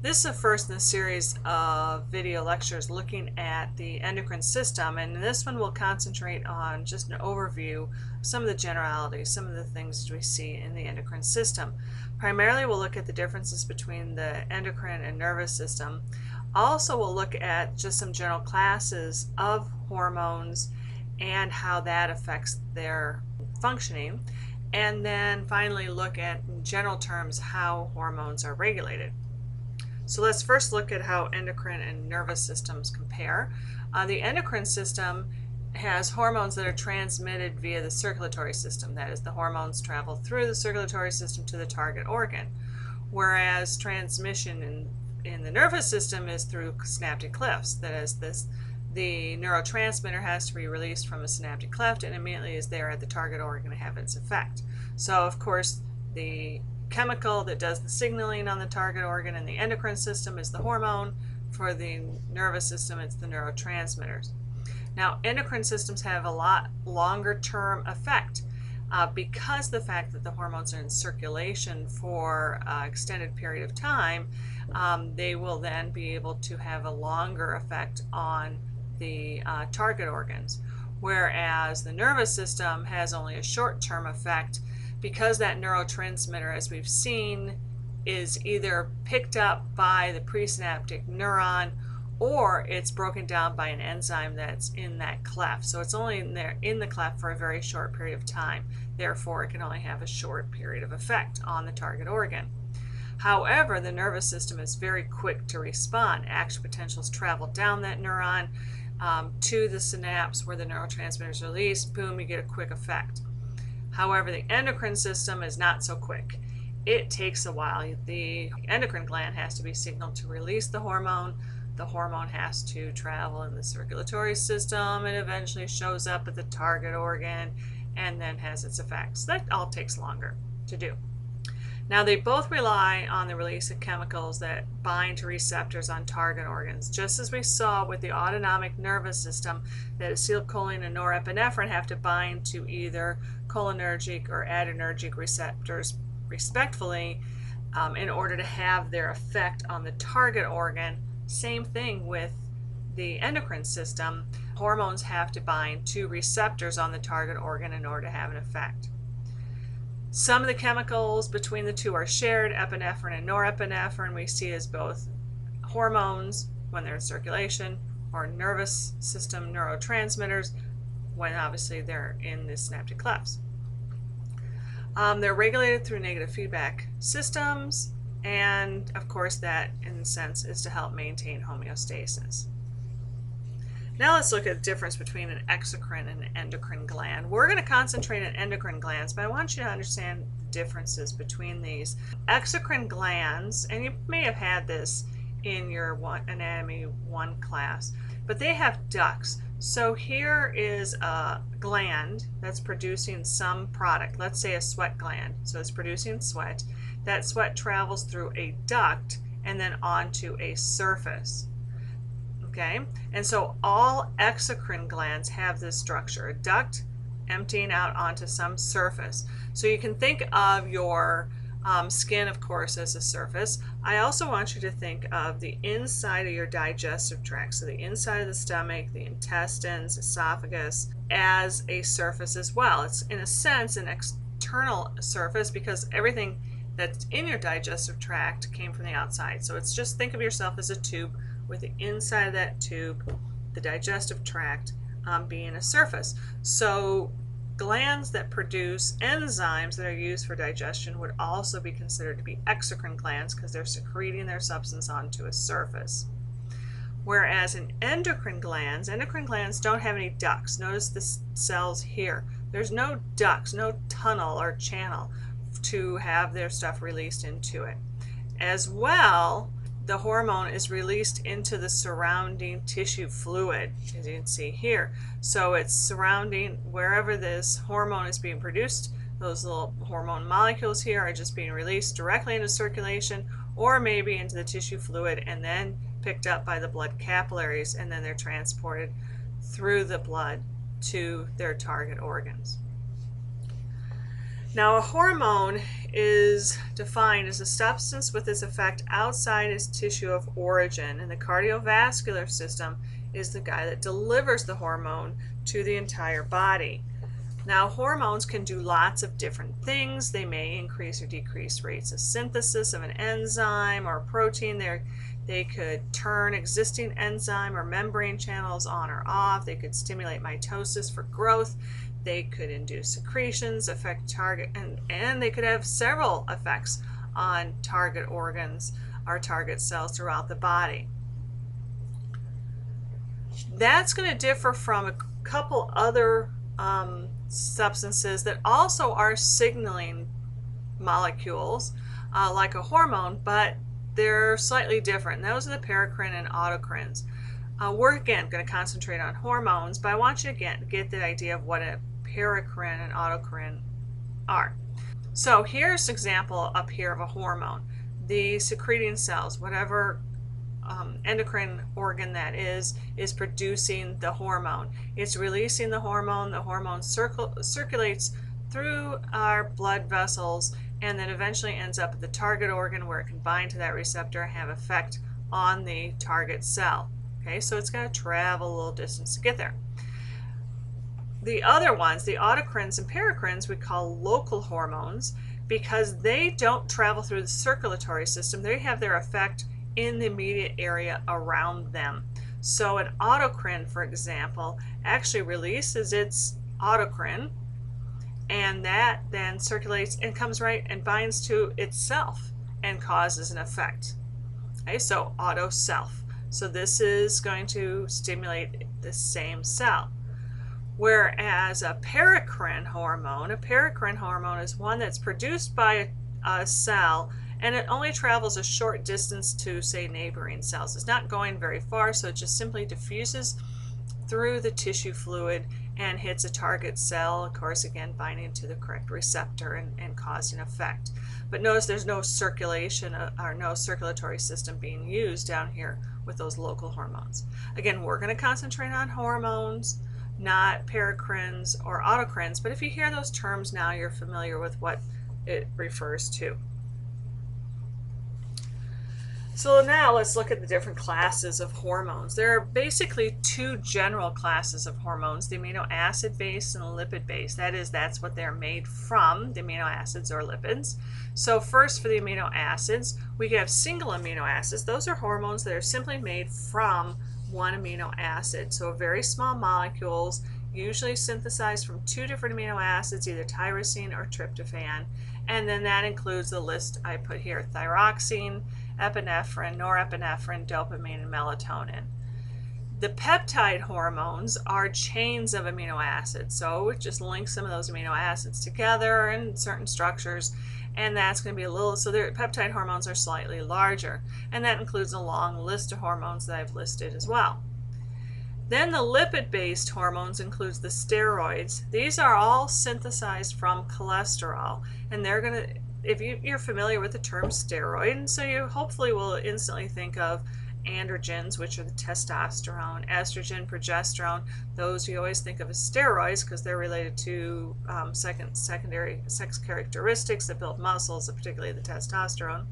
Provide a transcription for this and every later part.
This is the first in a series of video lectures looking at the endocrine system, and this one will concentrate on just an overview of some of the generalities, some of the things that we see in the endocrine system. Primarily we'll look at the differences between the endocrine and nervous system. Also we'll look at just some general classes of hormones and how that affects their functioning, and then finally look at, in general terms, how hormones are regulated. So let's first look at how endocrine and nervous systems compare. The endocrine system has hormones that are transmitted via the circulatory system. That is, the hormones travel through the circulatory system to the target organ, whereas transmission in the nervous system is through synaptic clefts. That is, the neurotransmitter has to be released from a synaptic cleft and immediately is there at the target organ to have its effect. So of course the chemical that does the signaling on the target organ in the endocrine system is the hormone. For the nervous system, it's the neurotransmitters. Now, endocrine systems have a lot longer term effect because the fact that the hormones are in circulation for an extended period of time, they will then be able to have a longer effect on the target organs, whereas the nervous system has only a short-term effect because that neurotransmitter, as we've seen, is either picked up by the presynaptic neuron or it's broken down by an enzyme that's in that cleft. So it's only in the cleft for a very short period of time. Therefore, it can only have a short period of effect on the target organ. However, the nervous system is very quick to respond. Action potentials travel down that neuron to the synapse where the neurotransmitter is released. Boom, you get a quick effect. However, the endocrine system is not so quick. It takes a while. The endocrine gland has to be signaled to release the hormone. The hormone has to travel in the circulatory system and eventually shows up at the target organ and then has its effects. That all takes longer to do. Now, they both rely on the release of chemicals that bind to receptors on target organs. Just as we saw with the autonomic nervous system, that acetylcholine and norepinephrine have to bind to either cholinergic or adrenergic receptors, respectively, in order to have their effect on the target organ. Same thing with the endocrine system. Hormones have to bind to receptors on the target organ in order to have an effect. Some of the chemicals between the two are shared. Epinephrine and norepinephrine we see as both hormones when they're in circulation, or nervous system neurotransmitters when obviously they're in the synaptic clefts. They're regulated through negative feedback systems, and of course that in a sense is to help maintain homeostasis. Now let's look at the difference between an exocrine and an endocrine gland. We're going to concentrate on endocrine glands, but I want you to understand the differences between these. Exocrine glands, and you may have had this in your Anatomy 1 class, but they have ducts. So here is a gland that's producing some product, let's say a sweat gland. So it's producing sweat. That sweat travels through a duct and then onto a surface. Okay, and so all exocrine glands have this structure, a duct emptying out onto some surface. So you can think of your skin, of course, as a surface. I also want you to think of the inside of your digestive tract, so the inside of the stomach, the intestines, esophagus, as a surface as well. It's in a sense an external surface because everything that's in your digestive tract came from the outside. So it's just think of yourself as a tube with the inside of that tube, the digestive tract, being a surface. So glands that produce enzymes that are used for digestion would also be considered to be exocrine glands because they're secreting their substance onto a surface. Whereas in endocrine glands don't have any ducts. Notice the cells here. There's no ducts, no tunnel or channel to have their stuff released into it. As well, the hormone is released into the surrounding tissue fluid, as you can see here. So it's surrounding wherever this hormone is being produced. Those little hormone molecules here are just being released directly into circulation or maybe into the tissue fluid and then picked up by the blood capillaries, and then they're transported through the blood to their target organs. Now, a hormone is defined as a substance with its effect outside its tissue of origin, and the cardiovascular system is the guy that delivers the hormone to the entire body. Now, hormones can do lots of different things. They may increase or decrease rates of synthesis of an enzyme or a protein. They could turn existing enzyme or membrane channels on or off. They could stimulate mitosis for growth. They could induce secretions, affect target, and they could have several effects on target organs or target cells throughout the body. That's going to differ from a couple other substances that also are signaling molecules like a hormone, but they're slightly different. And those are the paracrine and autocrines. We're again going to concentrate on hormones, but I want you to get the idea of what a paracrine and autocrine are. So here's an example up here of a hormone. The secreting cells, whatever endocrine organ that is producing the hormone. It's releasing the hormone circulates through our blood vessels and then eventually ends up at the target organ where it can bind to that receptor and have effect on the target cell. Okay, so it's got to travel a little distance to get there. The other ones, the autocrines and paracrines, we call local hormones because they don't travel through the circulatory system. They have their effect in the immediate area around them. So an autocrine, for example, actually releases its autocrine, and that then circulates and comes right and binds to itself and causes an effect. Okay, so auto self. So this is going to stimulate the same cell. Whereas a paracrine hormone is one that's produced by a cell, and it only travels a short distance to, say, neighboring cells. It's not going very far, so it just simply diffuses through the tissue fluid and hits a target cell, of course, again, binding to the correct receptor and causing effect. But notice there's no circulation or no circulatory system being used down here with those local hormones. Again, we're going to concentrate on hormones, not paracrines or autocrines, but if you hear those terms now, you're familiar with what it refers to. So now let's look at the different classes of hormones. There are basically two general classes of hormones, the amino acid based and the lipid based. That is, that's what they're made from, the amino acids or lipids. So first, for the amino acids, we have single amino acids. Those are hormones that are simply made from one amino acid. So very small molecules, usually synthesized from two different amino acids, either tyrosine or tryptophan. And then that includes the list I put here: thyroxine, epinephrine, norepinephrine, dopamine, and melatonin. The peptide hormones are chains of amino acids. So it just links some of those amino acids together in certain structures, and that's going to be a little, so their peptide hormones are slightly larger, and that includes a long list of hormones that I've listed as well. Then the lipid-based hormones includes the steroids. These are all synthesized from cholesterol, and they're going to, if you're familiar with the term steroid, and so you hopefully will instantly think of androgens, which are the testosterone, estrogen, progesterone. Those you always think of as steroids because they're related to secondary sex characteristics that build muscles, particularly the testosterone.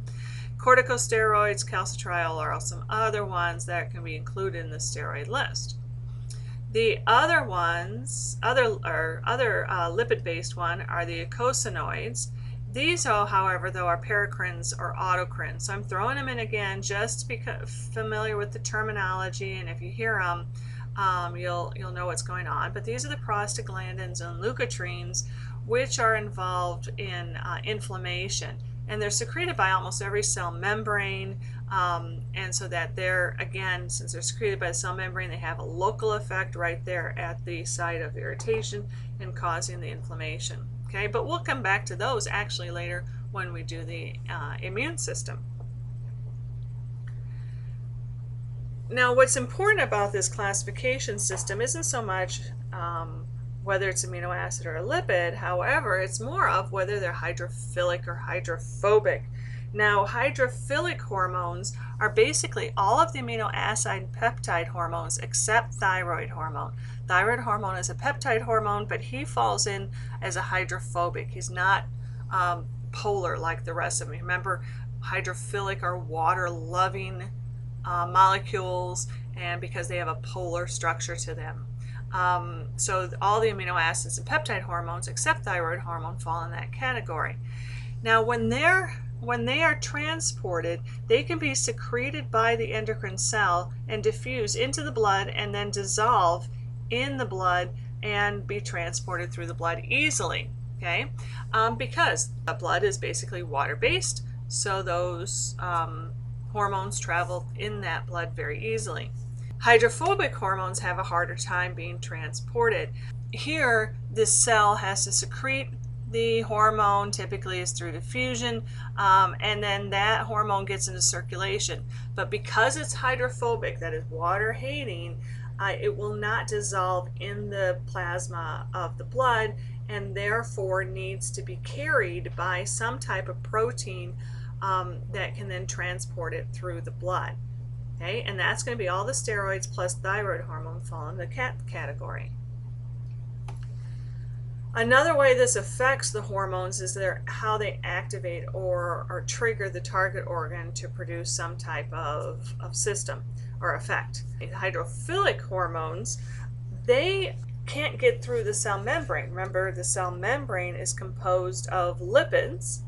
Corticosteroids, calcitriol are some other ones that can be included in the steroid list. The other ones, other lipid-based one, are the eicosanoids. These, however, though, are paracrines or autocrines. So I'm throwing them in again just to be familiar with the terminology, and if you hear them, you'll know what's going on. But these are the prostaglandins and leukotrienes, which are involved in inflammation. And they're secreted by almost every cell membrane, and so that they're, again, since they're secreted by the cell membrane, they have a local effect right there at the site of irritation and causing the inflammation. Okay, but we'll come back to those actually later when we do the immune system. Now, what's important about this classification system isn't so much whether it's amino acid or a lipid. However, it's more of whether they're hydrophilic or hydrophobic. Now, hydrophilic hormones are basically all of the amino acid peptide hormones except thyroid hormone. Thyroid hormone is a peptide hormone, but he falls in as a hydrophobic. He's not polar like the rest of them. Remember, hydrophilic are water-loving molecules, and because they have a polar structure to them. So all the amino acids and peptide hormones except thyroid hormone fall in that category. Now, when they are transported, they can be secreted by the endocrine cell and diffuse into the blood and then dissolve in the blood and be transported through the blood easily, okay? Because the blood is basically water-based, so those hormones travel in that blood very easily. Hydrophobic hormones have a harder time being transported. Here, this cell has to secrete the hormone, typically is through diffusion, and then that hormone gets into circulation. But because it's hydrophobic, that is water hating, it will not dissolve in the plasma of the blood, and therefore needs to be carried by some type of protein that can then transport it through the blood. Okay, and that's going to be all the steroids plus thyroid hormone fall in the category. Another way this affects the hormones is how they activate or trigger the target organ to produce some type of system or effect. Hydrophilic hormones, they can't get through the cell membrane. Remember, the cell membrane is composed of lipids,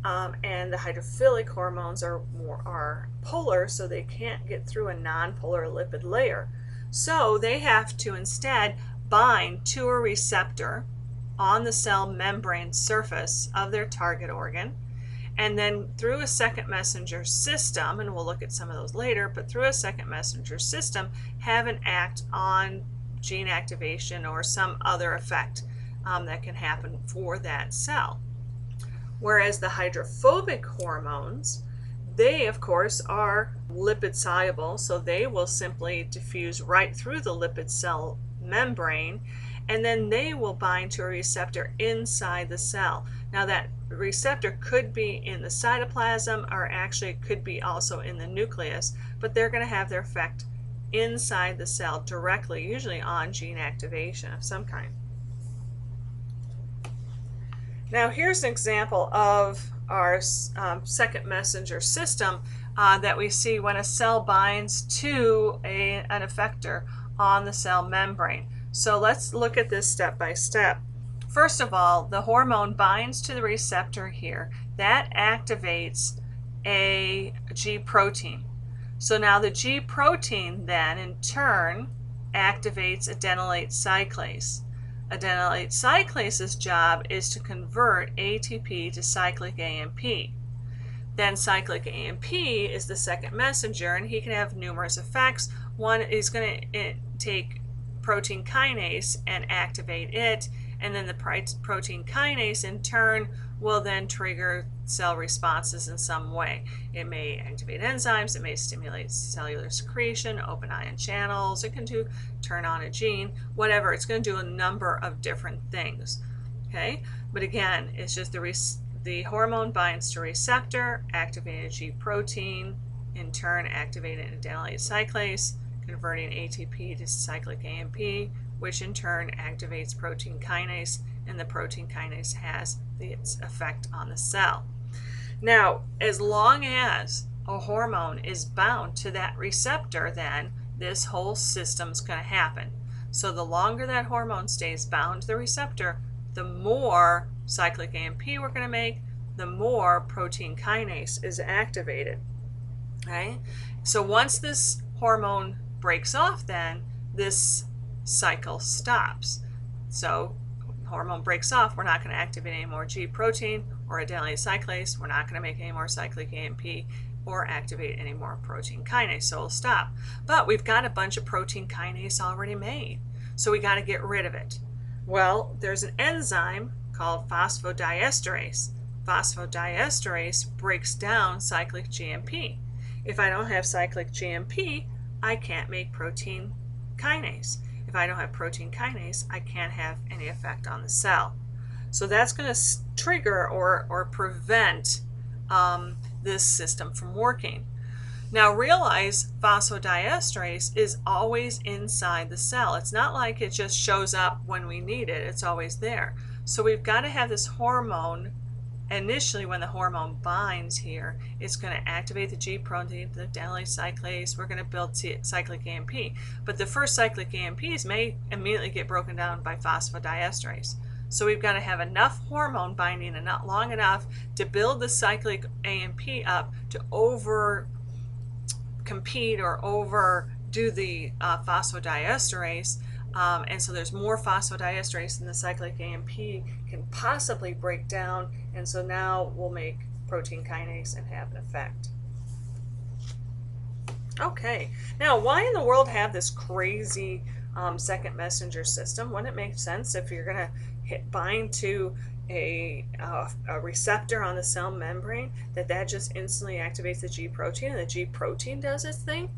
and the hydrophilic hormones are polar, so they can't get through a nonpolar lipid layer. So they have to instead bind to a receptor on the cell membrane surface of their target organ, and then through a second messenger system, and we'll look at some of those later, but through a second messenger system have an act on gene activation or some other effect that can happen for that cell. Whereas the hydrophobic hormones, they of course are lipid soluble, so they will simply diffuse right through the lipid cell membrane, and then they will bind to a receptor inside the cell. Now, that receptor could be in the cytoplasm, or actually it could be also in the nucleus, but they're going to have their effect inside the cell directly, usually on gene activation of some kind. Now, here's an example of our second messenger system that we see when a cell binds to an effector on the cell membrane. So let's look at this step by step. First of all, the hormone binds to the receptor here. That activates a G protein. So now the G protein then in turn activates adenylate cyclase. Adenylate cyclase's job is to convert ATP to cyclic AMP. Then cyclic AMP is the second messenger, and he can have numerous effects. One is going to take protein kinase and activate it, and then the protein kinase in turn will then trigger cell responses in some way. It may activate enzymes, it may stimulate cellular secretion, open ion channels, it can turn on a gene, whatever. It's going to do a number of different things. Okay, but again, it's just the hormone binds to receptor, activating G protein, in turn activating adenylate cyclase, converting ATP to cyclic AMP, which in turn activates protein kinase, and the protein kinase has its effect on the cell. Now, as long as a hormone is bound to that receptor, then this whole system's going to happen. So the longer that hormone stays bound to the receptor, the more cyclic AMP we're going to make, the more protein kinase is activated. Okay? So once this hormone breaks off, then this cycle stops. So hormone breaks off, we're not going to activate any more G protein or adenylate cyclase, we're not going to make any more cyclic AMP or activate any more protein kinase, so it'll stop. But we've got a bunch of protein kinase already made, so we got to get rid of it. Well, there's an enzyme called phosphodiesterase. Phosphodiesterase breaks down cyclic GMP. If I don't have cyclic GMP, I can't make protein kinase. If I don't have protein kinase, I can't have any effect on the cell. So that's going to trigger or prevent this system from working. Now realize phosphodiesterase is always inside the cell. It's not like it just shows up when we need it. It's always there. So we've got to have this hormone. Initially, when the hormone binds here, it's going to activate the G protein, the adenylyl cyclase. We're going to build cyclic AMP. But the first cyclic AMPs may immediately get broken down by phosphodiesterase. So we've got to have enough hormone binding and not long enough to build the cyclic AMP up to compete or overdo the phosphodiesterase. And so there's more phosphodiesterase than the cyclic AMP can possibly break down, and so now we'll make protein kinase and have an effect. Okay, now why in the world have this crazy second messenger system? Wouldn't it make sense if you're going to bind to a receptor on the cell membrane that just instantly activates the G protein and the G protein does its thing?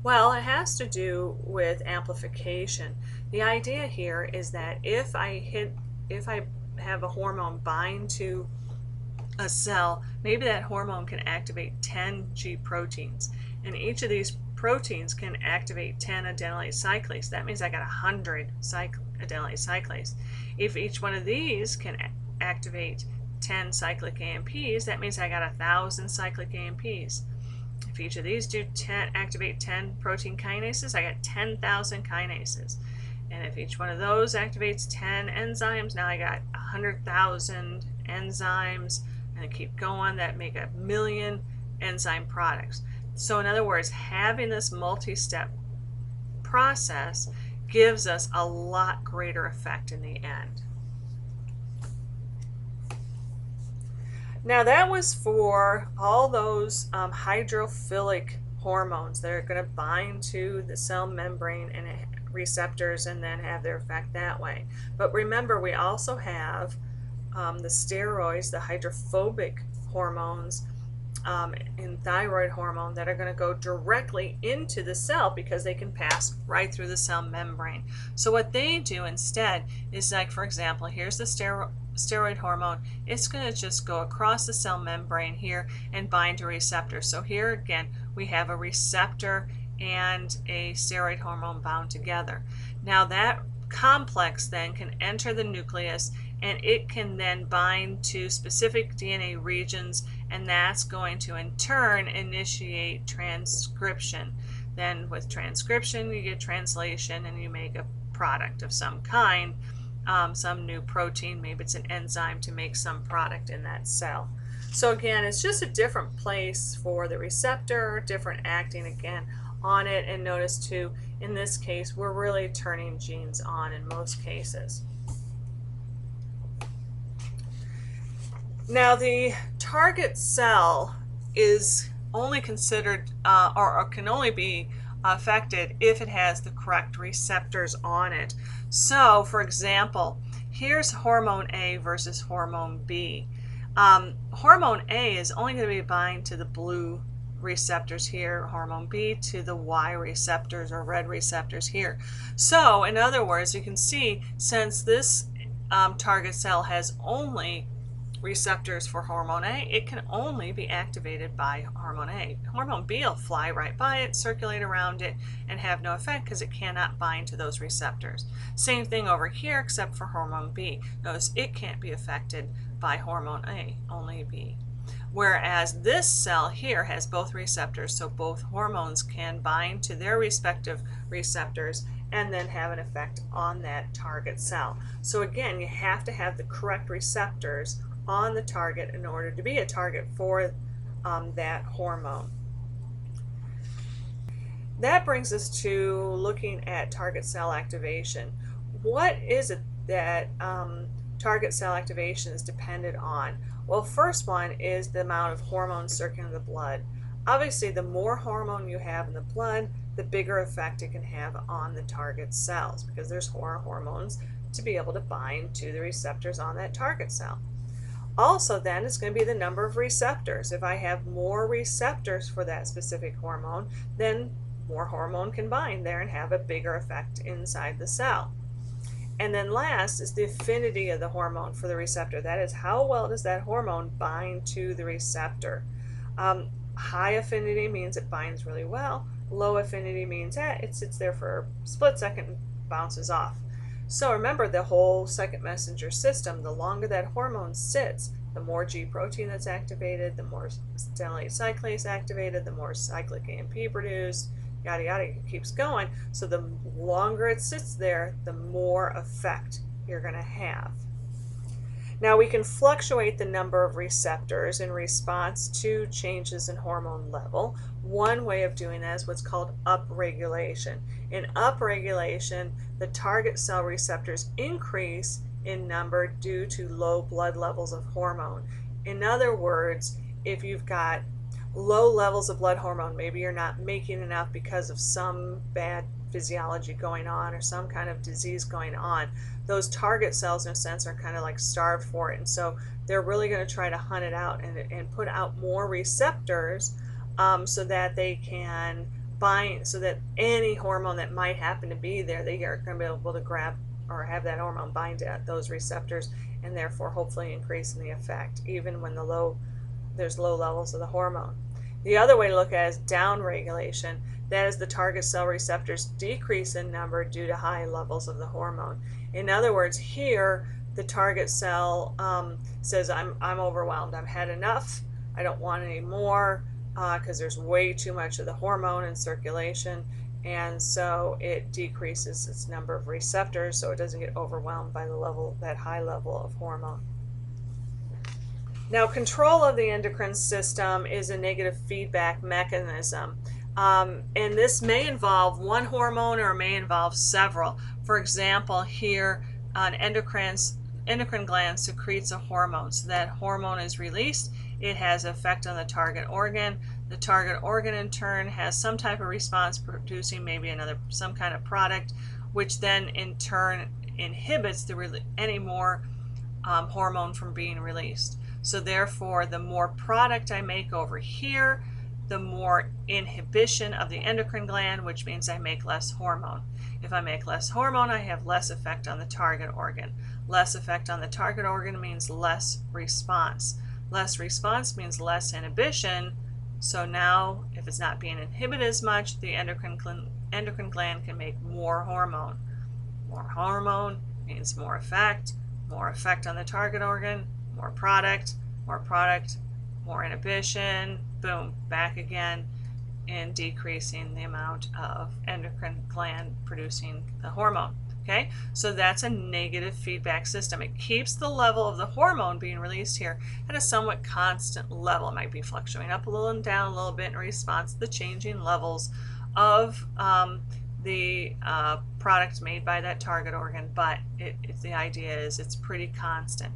Well, it has to do with amplification. The idea here is that if I have a hormone bind to a cell, maybe that hormone can activate 10 G proteins, and each of these proteins can activate 10 adenylyl cyclase. That means I got 100 adenylyl cyclase. If each one of these can activate 10 cyclic AMPs, that means I got 1,000 cyclic AMPs. If each of these activate 10 protein kinases, I got 10,000 kinases. And if each one of those activates 10 enzymes, now I got 100,000 enzymes, and I keep going, that make 1,000,000 enzyme products. So in other words, having this multi-step process gives us a lot greater effect in the end. Now that was for all those hydrophilic hormones that are going to bind to the cell membrane and receptors and then have their effect that way. But remember, we also have the steroids, the hydrophobic hormones, and thyroid hormone that are going to go directly into the cell because they can pass right through the cell membrane. So what they do instead is, like, for example, here's the steroid hormone. It's going to just go across the cell membrane here and bind to receptors. So here again we have a receptor and a steroid hormone bound together. Now that complex then can enter the nucleus, and it can then bind to specific DNA regions, and that's going to in turn initiate transcription. Then with transcription you get translation and you make a product of some kind, some new protein, maybe it's an enzyme to make some product in that cell. So again, it's just a different place for the receptor, different acting again on it, and notice too, in this case, we're really turning genes on in most cases. Now the target cell is only considered or can only be affected if it has the correct receptors on it. So for example, here's hormone A versus hormone B. Hormone A is only going to be bind to the blue receptors here, hormone B to the Y receptors or red receptors here. So in other words, you can see, since this target cell has only receptors for hormone A, it can only be activated by hormone A. Hormone B will fly right by it, circulate around it, and have no effect because it cannot bind to those receptors. Same thing over here except for hormone B. Notice it can't be affected by hormone A, only B. Whereas this cell here has both receptors, so both hormones can bind to their respective receptors and then have an effect on that target cell. So again, you have to have the correct receptors on the target in order to be a target for that hormone. That brings us to looking at target cell activation. What is it that target cell activation is dependent on? Well, first one is the amount of hormones circulating in the blood. Obviously, the more hormone you have in the blood, the bigger effect it can have on the target cells, because there's more hormones to be able to bind to the receptors on that target cell. Also then, it's going to be the number of receptors. If I have more receptors for that specific hormone, then more hormone can bind there and have a bigger effect inside the cell. And then last is the affinity of the hormone for the receptor. That is, how well does that hormone bind to the receptor. High affinity means it binds really well. Low affinity means it sits there for a split second and bounces off. So remember, the whole second messenger system, the longer that hormone sits, the more G protein that's activated, the more stellate cyclase activated, the more cyclic AMP produced, yada yada, it keeps going. So the longer it sits there, the more effect you're going to have. Now we can fluctuate the number of receptors in response to changes in hormone level. One way of doing that is what's called upregulation. In upregulation, the target cell receptors increase in number due to low blood levels of hormone. In other words, if you've got low levels of blood hormone, maybe you're not making enough because of some bad physiology going on or some kind of disease going on, those target cells in a sense are kind of like starved for it, and so they're really going to try to hunt it out and put out more receptors so that they can bind, so that any hormone that might happen to be there, they are going to be able to grab or have that hormone bind at those receptors, and therefore hopefully increasing the effect even when there's low levels of the hormone. The other way to look at it is downregulation. That is, the target cell receptors decrease in number due to high levels of the hormone. In other words, here the target cell says, I'm overwhelmed, I've had enough, I don't want any more, because there's way too much of the hormone in circulation, and so it decreases its number of receptors so it doesn't get overwhelmed by that high level of hormone. Now, control of the endocrine system is a negative feedback mechanism. And this may involve one hormone or may involve several. For example, here an endocrine gland secretes a hormone. So that hormone is released. It has effect on the target organ. The target organ in turn has some type of response, producing maybe some kind of product, which then in turn inhibits any more hormone from being released. So therefore, the more product I make over here, the more inhibition of the endocrine gland, which means I make less hormone. If I make less hormone, I have less effect on the target organ. Less effect on the target organ means less response. Less response means less inhibition. So now, if it's not being inhibited as much, the endocrine gland can make more hormone. More hormone means more effect on the target organ, more product, more inhibition, boom, back again, and decreasing the amount of endocrine gland producing the hormone. Okay, so that's a negative feedback system. It keeps the level of the hormone being released here at a somewhat constant level. It might be fluctuating up a little and down a little bit in response to the changing levels of the product made by that target organ, but the idea is it's pretty constant.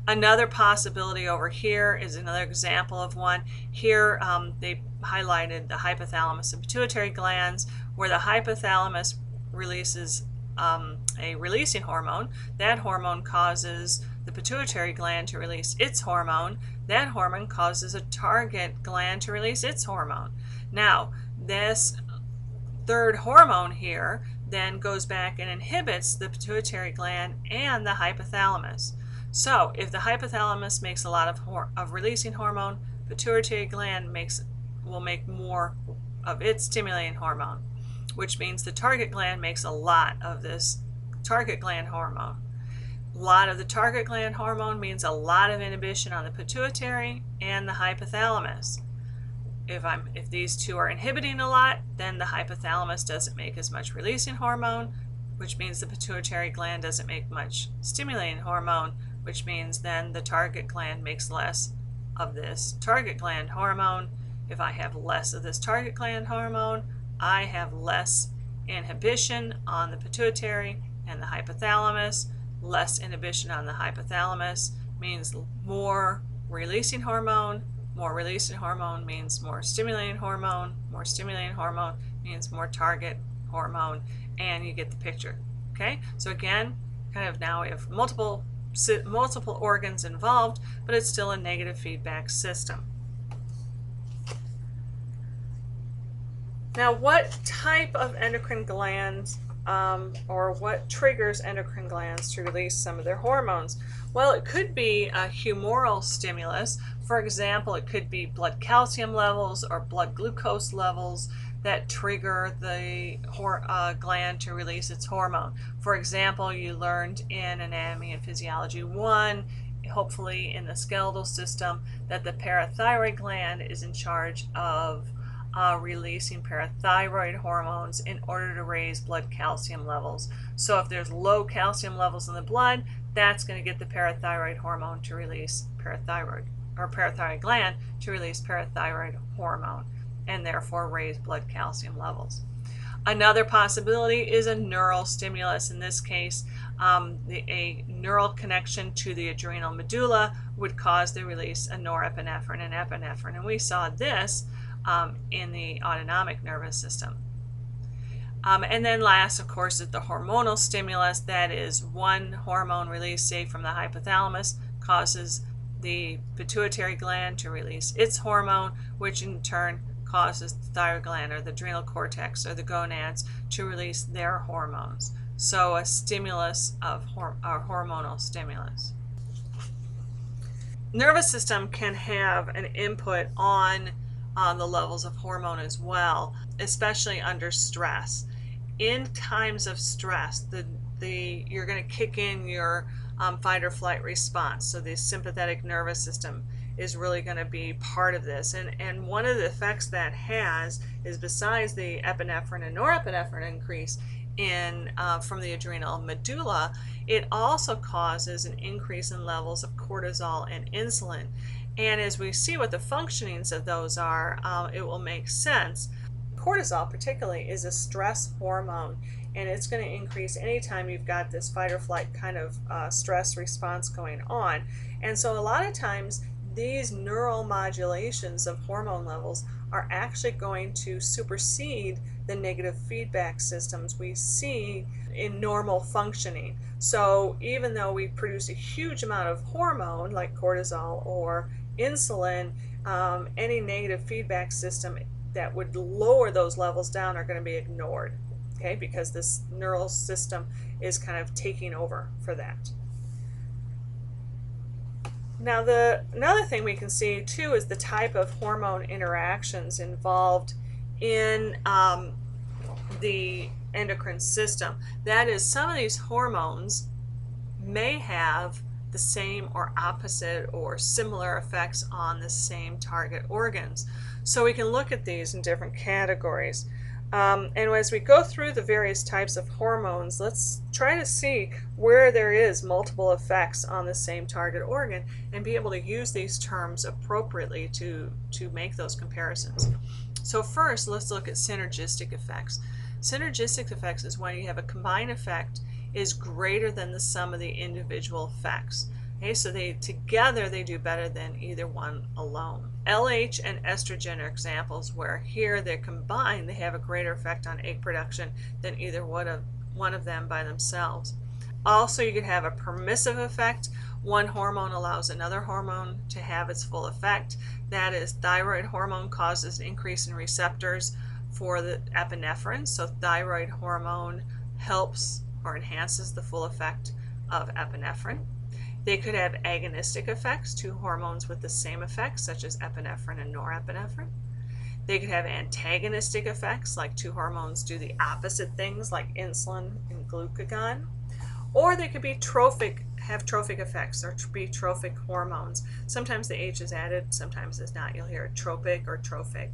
Another possibility over here is another example of one. Here they highlighted the hypothalamus and pituitary glands, where the hypothalamus releases a releasing hormone. That hormone causes the pituitary gland to release its hormone. That hormone causes a target gland to release its hormone. Now, this third hormone here then goes back and inhibits the pituitary gland and the hypothalamus. So if the hypothalamus makes a lot of releasing hormone, pituitary gland will make more of its stimulating hormone, which means the target gland makes a lot of this target gland hormone. A lot of the target gland hormone means a lot of inhibition on the pituitary and the hypothalamus. If these two are inhibiting a lot, then the hypothalamus doesn't make as much releasing hormone, which means the pituitary gland doesn't make much stimulating hormone, which means then the target gland makes less of this target gland hormone. If I have less of this target gland hormone, I have less inhibition on the pituitary and the hypothalamus. Less inhibition on the hypothalamus means more releasing hormone. More releasing hormone means more stimulating hormone. More stimulating hormone means more target hormone, and you get the picture. Okay, so again, kind of now we have multiple organs involved, but it's still a negative feedback system. Now, what type of endocrine glands or what triggers endocrine glands to release some of their hormones? Well, it could be a humoral stimulus. For example, it could be blood calcium levels or blood glucose levels that trigger the gland to release its hormone. For example, you learned in Anatomy and Physiology 1, hopefully in the skeletal system, that the parathyroid gland is in charge of releasing parathyroid hormones in order to raise blood calcium levels. So if there's low calcium levels in the blood, that's going to get the parathyroid hormone to release parathyroid gland to release parathyroid hormone, and therefore raise blood calcium levels. Another possibility is a neural stimulus. In this case, a neural connection to the adrenal medulla would cause the release of norepinephrine and epinephrine, and we saw this in the autonomic nervous system. And then last, of course, is the hormonal stimulus. That is one hormone released, say, from the hypothalamus, causes the pituitary gland to release its hormone, which in turn causes the thyroid gland or the adrenal cortex or the gonads to release their hormones. So a stimulus of hormonal stimulus. Nervous system can have an input on the levels of hormone as well, especially under stress. In times of stress, you're going to kick in your fight or flight response. So the sympathetic nervous system is really going to be part of this. And one of the effects that has is, besides the epinephrine and norepinephrine increase from the adrenal medulla, it also causes an increase in levels of cortisol and insulin. And as we see what the functionings of those are, it will make sense. Cortisol particularly is a stress hormone, and it's going to increase anytime you've got this fight or flight kind of stress response going on. And so a lot of times these neural modulations of hormone levels are actually going to supersede the negative feedback systems we see in normal functioning. So even though we produce a huge amount of hormone like cortisol or insulin, any negative feedback system that would lower those levels down are going to be ignored, okay, because this neural system is kind of taking over for that. Now, another thing we can see too is the type of hormone interactions involved in the endocrine system. That is, some of these hormones may have the same or opposite or similar effects on the same target organs. So we can look at these in different categories. And as we go through the various types of hormones, let's try to see where there is multiple effects on the same target organ and be able to use these terms appropriately to make those comparisons. So first, let's look at synergistic effects. Synergistic effects is when you have a combined effect is greater than the sum of the individual effects. Okay, so together they do better than either one alone. LH and estrogen are examples where here they're combined, they have a greater effect on egg production than either one of them by themselves. Also, you could have a permissive effect. One hormone allows another hormone to have its full effect. That is, thyroid hormone causes an increase in receptors for the epinephrine, so thyroid hormone helps or enhances the full effect of epinephrine. They could have agonistic effects, two hormones with the same effects, such as epinephrine and norepinephrine. They could have antagonistic effects, like two hormones do the opposite things, like insulin and glucagon. Or they could be have trophic effects, or be trophic hormones. Sometimes the H is added, sometimes it's not. You'll hear tropic or trophic.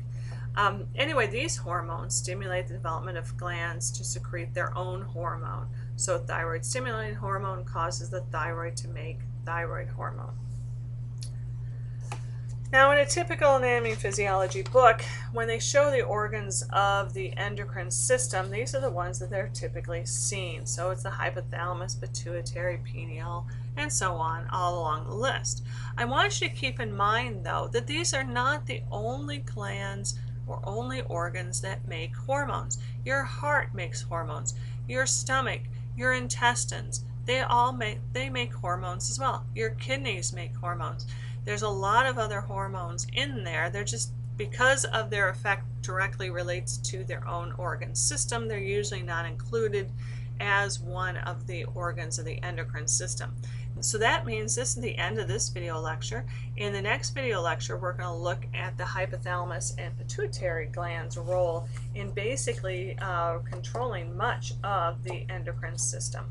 Anyway, these hormones stimulate the development of glands to secrete their own hormone. So thyroid stimulating hormone causes the thyroid to make thyroid hormone. Now, in a typical anatomy and physiology book, when they show the organs of the endocrine system, these are the ones that they're typically seen. So it's the hypothalamus, pituitary, pineal, and so on, all along the list. I want you to keep in mind, though, that these are not the only glands or only organs that make hormones. Your heart makes hormones. Your stomach, your intestines, they make hormones as well. Your kidneys make hormones. There's a lot of other hormones in there. They're just because of their effect directly relates to their own organ system, they're usually not included as one of the organs of the endocrine system. So that means this is the end of this video lecture. In the next video lecture, we're going to look at the hypothalamus and pituitary glands' role in basically controlling much of the endocrine system.